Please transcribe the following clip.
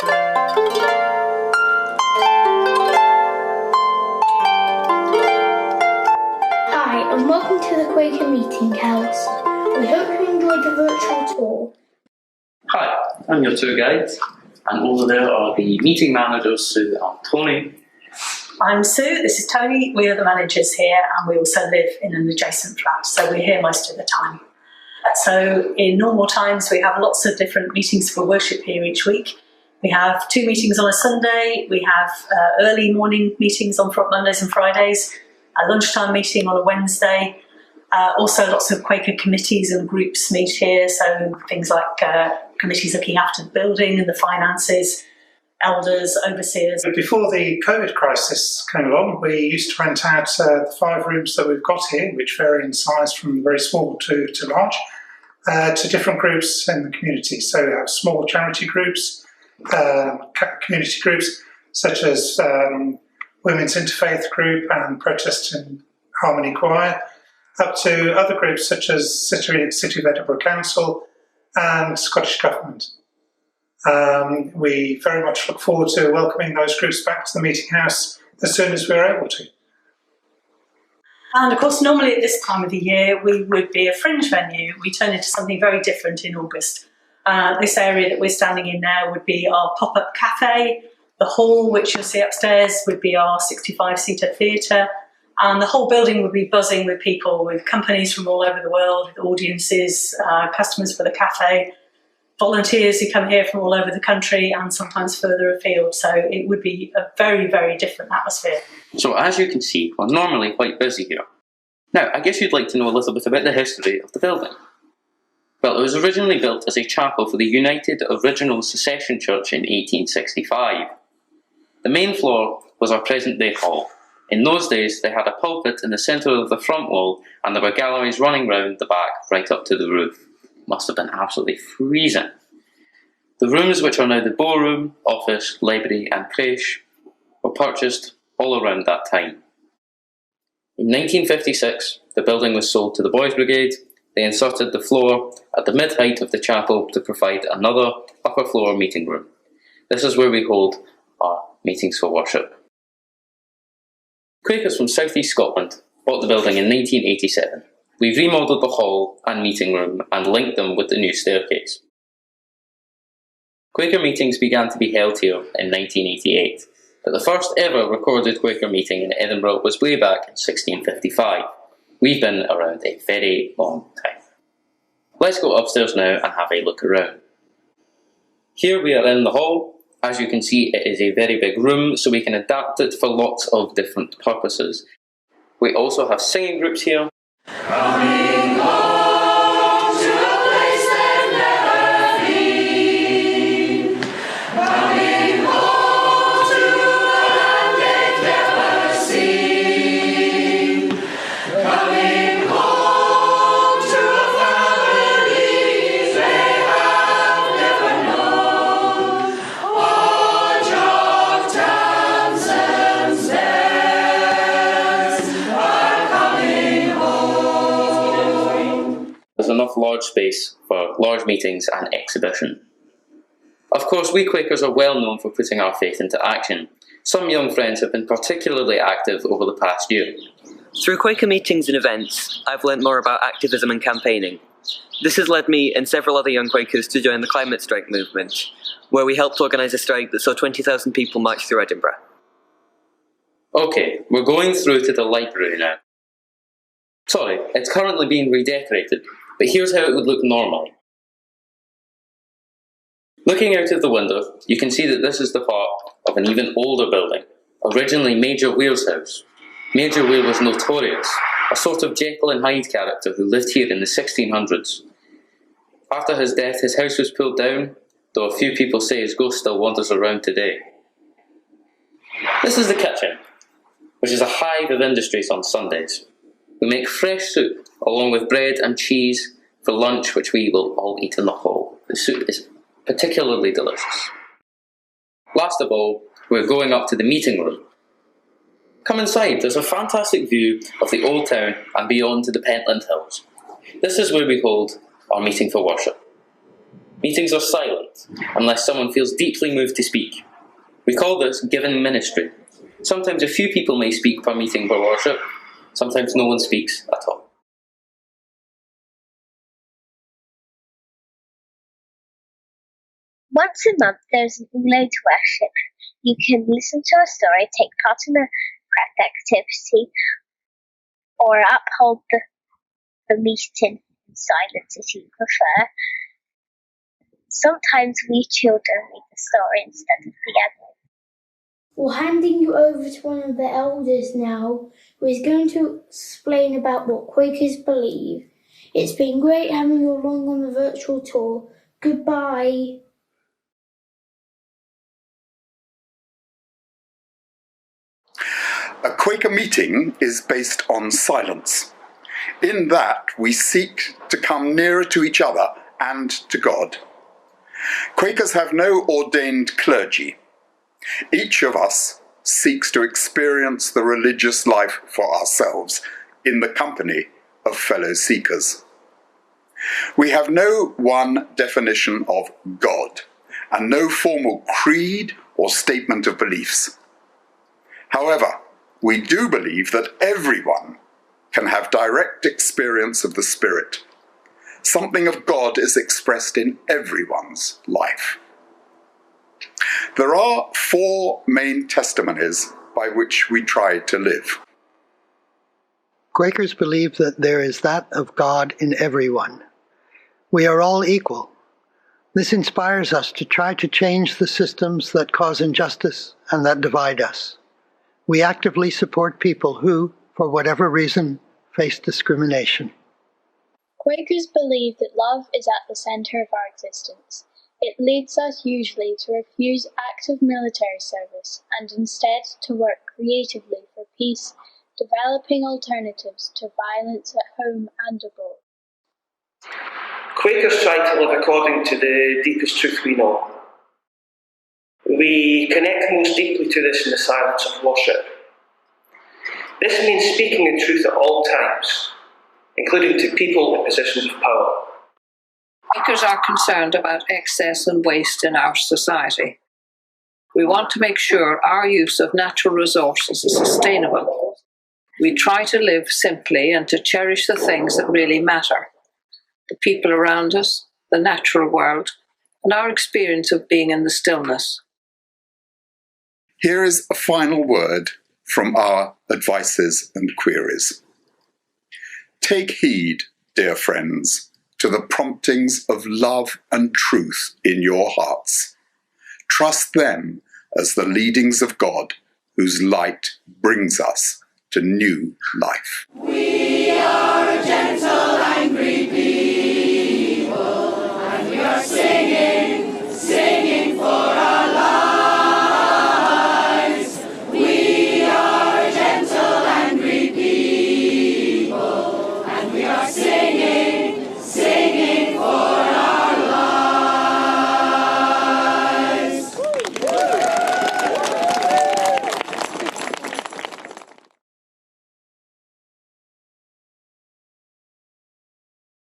Hi, and welcome to the Quaker Meeting House. We hope you enjoyed the virtual tour. Hi, I'm your tour guide, and over there are the meeting managers, Sue and Tony. I'm Sue, this is Tony. We are the managers here, and we also live in an adjacent flat, so we're here most of the time. So in normal times, we have lots of different meetings for worship here each week. We have 2 meetings on a Sunday, we have early morning meetings on Mondays and Fridays, a lunchtime meeting on a Wednesday. Also lots of Quaker committees and groups meet here, so things like committees looking after the building and the finances, elders, overseers. Before the COVID crisis came along, we used to rent out the 5 rooms that we've got here, which vary in size from very small to large, to different groups in the community. So we have small charity groups, community groups such as Women's Interfaith group and Protest and Harmony Choir, up to other groups such as City of Edinburgh Council and Scottish Government. We very much look forward to welcoming those groups back to the Meeting House as soon as we're able to. And of course, normally at this time of the year, we would be a fringe venue. We turn into something very different in August. This area that we're standing in now would be our pop-up cafe. The hall, which you'll see upstairs, would be our 65-seater theatre. And the whole building would be buzzing with people, with companies from all over the world, with audiences, customers for the cafe, volunteers who come here from all over the country and sometimes further afield. So it would be a very, very different atmosphere. So as you can see, we're normally quite busy here. Now, I guess you'd like to know a little bit about the history of the building. Well, it was originally built as a chapel for the United Original Secession Church in 1865. The main floor was our present-day hall. In those days, they had a pulpit in the centre of the front wall, and there were galleries running round the back right up to the roof. Must have been absolutely freezing. The rooms, which are now the ballroom, office, library and creche, were purchased all around that time. In 1956, the building was sold to the Boys Brigade. They inserted the floor at the mid-height of the chapel to provide another upper floor meeting room. This is where we hold our meetings for worship. Quakers from South East Scotland bought the building in 1987. We remodelled the hall and meeting room and linked them with the new staircase. Quaker meetings began to be held here in 1988, but the first ever recorded Quaker meeting in Edinburgh was way back in 1655. We've been around a very long time. Let's go upstairs now and have a look around. Here we are in the hall. As you can see, it is a very big room, so we can adapt it for lots of different purposes. We also have singing groups here. Coming home to a place they've never been. Coming home to a land they've never seen. Coming home to a family they have never known. Oh, Jock Tamson's days are coming home. There's enough large space for large meetings and exhibition. Of course, we Quakers are well known for putting our faith into action. Some young friends have been particularly active over the past year. Through Quaker meetings and events, I've learnt more about activism and campaigning. This has led me and several other young Quakers to join the climate strike movement, where we helped organise a strike that saw 20,000 people march through Edinburgh. Okay, we're going through to the library now. Sorry, it's currently being redecorated, but here's how it would look normally. Looking out of the window, you can see that this is the part of an even older building, originally Major Weir's house. Major Weir was notorious, a sort of Jekyll and Hyde character who lived here in the 1600s. After his death, his house was pulled down, though a few people say his ghost still wanders around today. This is the kitchen, which is a hive of industries on Sundays. We make fresh soup, along with bread and cheese, for lunch, which we will all eat in the hall. The soup is particularly delicious. Last of all, we're going up to the meeting room. Come inside, there's a fantastic view of the old town and beyond to the Pentland Hills. This is where we hold our meeting for worship. Meetings are silent, unless someone feels deeply moved to speak. We call this given ministry. Sometimes a few people may speak per meeting per worship, sometimes no one speaks at all. Once a month there's an all-night worship. You can listen to a story, take part in a craft activity, or uphold the meeting in silence if you prefer. Sometimes we children read the story instead of the adult. We're handing you over to one of the elders now, who is going to explain about what Quakers believe. It's been great having you along on the virtual tour. Goodbye. A Quaker meeting is based on silence. In that, we seek to come nearer to each other and to God. Quakers have no ordained clergy. Each of us seeks to experience the religious life for ourselves in the company of fellow seekers. We have no one definition of God and no formal creed or statement of beliefs. However, we do believe that everyone can have direct experience of the Spirit. Something of God is expressed in everyone's life. There are 4 main testimonies by which we try to live. Quakers believe that there is that of God in everyone. We are all equal. This inspires us to try to change the systems that cause injustice and that divide us. We actively support people who, for whatever reason, face discrimination. Quakers believe that love is at the centre of our existence. It leads us usually to refuse active military service and instead to work creatively for peace, developing alternatives to violence at home and abroad. Quakers try to live according to the deepest truth we know. We connect most deeply to this in the silence of worship. This means speaking the truth at all times, including to people in positions of power. Quakers are concerned about excess and waste in our society. We want to make sure our use of natural resources is sustainable. We try to live simply and to cherish the things that really matter: the people around us, the natural world, and our experience of being in the stillness. Here is a final word from our advices and queries. Take heed, dear friends, to the promptings of love and truth in your hearts. Trust them as the leadings of God, whose light brings us to new life. We are a gentle and